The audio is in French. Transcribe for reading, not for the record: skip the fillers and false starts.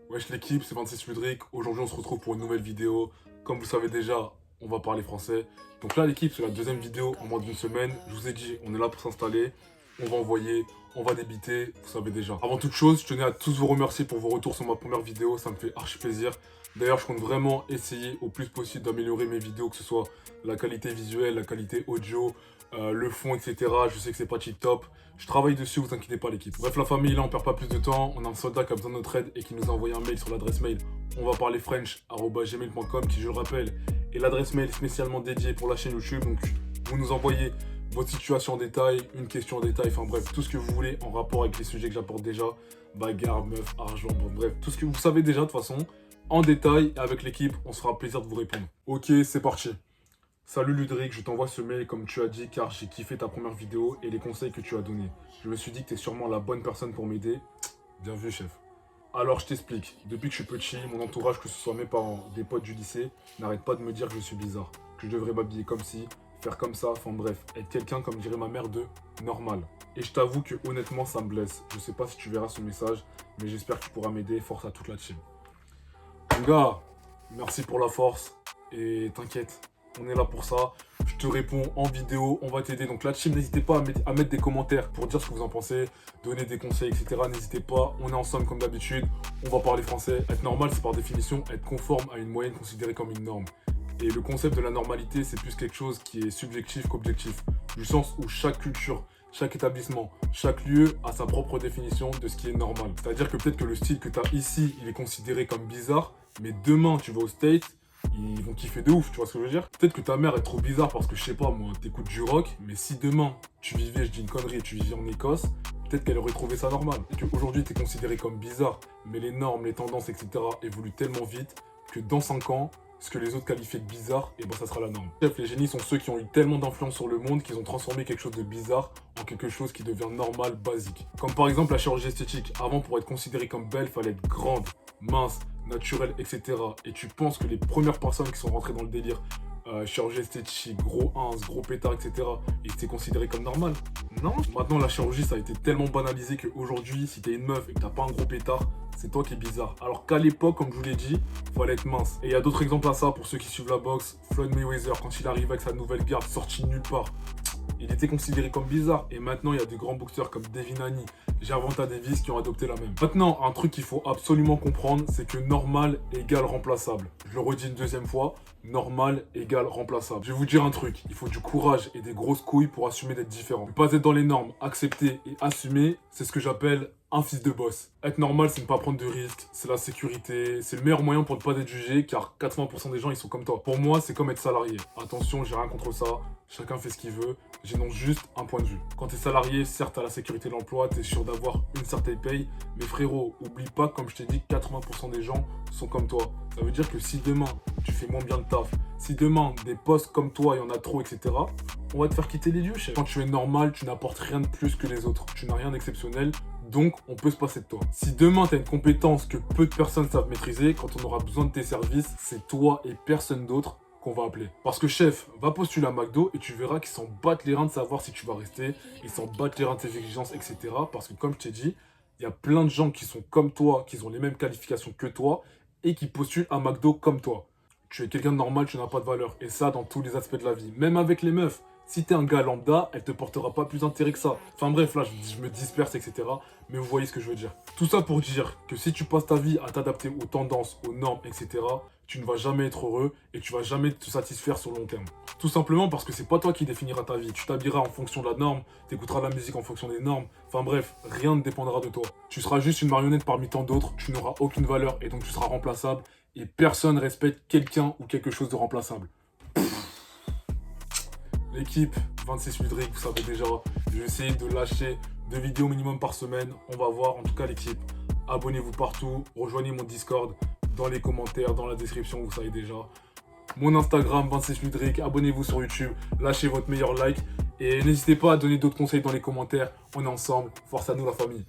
Wesh l'équipe, c'est 26 Ludric. Aujourd'hui, on se retrouve pour une nouvelle vidéo. Comme vous le savez déjà, on va parler français. Donc là, l'équipe, c'est la deuxième vidéo en moins d'une semaine. Je vous ai dit, on est là pour s'installer. On va envoyer, on va débiter, vous savez déjà. Avant toute chose, je tenais à tous vous remercier pour vos retours sur ma première vidéo. Ça me fait archi plaisir. D'ailleurs, je compte vraiment essayer au plus possible d'améliorer mes vidéos, que ce soit la qualité visuelle, la qualité audio, le fond, etc. Je sais que c'est pas tip top. Je travaille dessus, vous inquiétez pas l'équipe. Bref la famille, là on perd pas plus de temps. On a un soldat qui a besoin de notre aide et qui nous a envoyé un mail sur l'adresse mail on va parler french@gmail.com qui, je le rappelle, est l'adresse mail spécialement dédiée pour la chaîne YouTube. Donc vous nous envoyez votre situation en détail, une question en détail, enfin bref, tout ce que vous voulez en rapport avec les sujets que j'apporte déjà. Bagarre, meuf, argent, bon, bref, tout ce que vous savez déjà de toute façon, en détail, et avec l'équipe, on se fera plaisir de vous répondre. Ok, c'est parti. Salut Ludric, je t'envoie ce mail comme tu as dit car j'ai kiffé ta première vidéo et les conseils que tu as donnés. Je me suis dit que tu es sûrement la bonne personne pour m'aider. Bien vu chef. Alors je t'explique, depuis que je suis petit, mon entourage, que ce soit mes parents, des potes du lycée, n'arrête pas de me dire que je suis bizarre, que je devrais m'habiller comme ci, faire comme ça, enfin bref, être quelqu'un, comme dirait ma mère, de normal. Et je t'avoue que honnêtement ça me blesse. Je sais pas si tu verras ce message, mais j'espère que tu pourras m'aider, force à toute la team. Mon gars, merci pour la force et t'inquiète. On est là pour ça. Je te réponds en vidéo, on va t'aider. Donc la team, n'hésitez pas à mettre des commentaires pour dire ce que vous en pensez, donner des conseils, etc. N'hésitez pas, on est ensemble comme d'habitude. On va parler français. Être normal, c'est par définition être conforme à une moyenne considérée comme une norme. Et le concept de la normalité, c'est plus quelque chose qui est subjectif qu'objectif. Du sens où chaque culture, chaque établissement, chaque lieu a sa propre définition de ce qui est normal. C'est-à-dire que peut-être que le style que tu as ici, il est considéré comme bizarre, mais demain, tu vas au States, ils vont kiffer de ouf, tu vois ce que je veux dire? Peut-être que ta mère est trop bizarre parce que, je sais pas, moi, t'écoutes du rock, mais si demain, tu vivais, je dis une connerie, tu vivais en Écosse, peut-être qu'elle aurait trouvé ça normal. Et qu'aujourd'hui, t'es considéré comme bizarre, mais les normes, les tendances, etc. évoluent tellement vite que dans 5 ans, ce que les autres qualifient de bizarre, et ben ça sera la norme. Bref, les génies sont ceux qui ont eu tellement d'influence sur le monde qu'ils ont transformé quelque chose de bizarre en quelque chose qui devient normal, basique. Comme par exemple la chirurgie esthétique. Avant, pour être considérée comme belle, fallait être grande, mince, naturelle, etc. Et tu penses que les premières personnes qui sont rentrées dans le délire chirurgie esthétique, gros ins, gros pétard, etc. et c'était considéré comme normal? Non. Maintenant, la chirurgie, ça a été tellement banalisé qu'aujourd'hui, si t'es une meuf et que t'as pas un gros pétard, c'est toi qui es bizarre. Alors qu'à l'époque, comme je vous l'ai dit, fallait être mince. Et il y a d'autres exemples à ça pour ceux qui suivent la boxe. Floyd Mayweather, quand il arrive avec sa nouvelle garde sortie de nulle part, il était considéré comme bizarre. Et maintenant, il y a des grands boxeurs comme Devin Haney, Gervonta Davis qui ont adopté la même. Maintenant, un truc qu'il faut absolument comprendre, c'est que normal égale remplaçable. Je le redis une deuxième fois, normal égale remplaçable. Je vais vous dire un truc, il faut du courage et des grosses couilles pour assumer d'être différent. Ne pas être dans les normes, accepter et assumer, c'est ce que j'appelle un fils de boss. Être normal, c'est ne pas prendre de risques, c'est la sécurité, c'est le meilleur moyen pour ne pas être jugé, car 80% des gens, ils sont comme toi. Pour moi, c'est comme être salarié. Attention, j'ai rien contre ça, chacun fait ce qu'il veut, j'énonce juste un point de vue. Quand t'es salarié, certes, t'as la sécurité de l'emploi, t'es sûr d'avoir une certaine paye, mais frérot, oublie pas, comme je t'ai dit, 80% des gens sont comme toi. Ça veut dire que si demain, tu fais moins bien le taf, si demain, des postes comme toi, il y en a trop, etc., on va te faire quitter les lieux, chef. Quand tu es normal, tu n'apportes rien de plus que les autres. Tu n'as rien d'exceptionnel, donc on peut se passer de toi. Si demain, tu as une compétence que peu de personnes savent maîtriser, quand on aura besoin de tes services, c'est toi et personne d'autre qu'on va appeler. Parce que chef, va postuler à McDo et tu verras qu'ils s'en battent les reins de savoir si tu vas rester, ils s'en battent les reins de tes exigences, etc. Parce que comme je t'ai dit, il y a plein de gens qui sont comme toi, qui ont les mêmes qualifications que toi et qui postulent à McDo comme toi. Tu es quelqu'un de normal, tu n'as pas de valeur. Et ça, dans tous les aspects de la vie. Même avec les meufs. Si t'es un gars lambda, elle te portera pas plus intérêt que ça. Enfin bref, là, je me disperse, etc. Mais vous voyez ce que je veux dire. Tout ça pour dire que si tu passes ta vie à t'adapter aux tendances, aux normes, etc., tu ne vas jamais être heureux et tu vas jamais te satisfaire sur le long terme. Tout simplement parce que c'est pas toi qui définiras ta vie. Tu t'habilleras en fonction de la norme, t'écouteras la musique en fonction des normes. Enfin bref, rien ne dépendra de toi. Tu seras juste une marionnette parmi tant d'autres, tu n'auras aucune valeur et donc tu seras remplaçable. Et personne ne respecte quelqu'un ou quelque chose de remplaçable. L'équipe 26 Ludric, vous savez déjà, je vais essayer de lâcher 2 vidéos minimum par semaine. On va voir, en tout cas l'équipe. Abonnez-vous partout, rejoignez mon Discord, dans les commentaires, dans la description, vous savez déjà. Mon Instagram 26 Ludric, abonnez-vous sur YouTube, lâchez votre meilleur like. Et n'hésitez pas à donner d'autres conseils dans les commentaires. On est ensemble, force à nous la famille.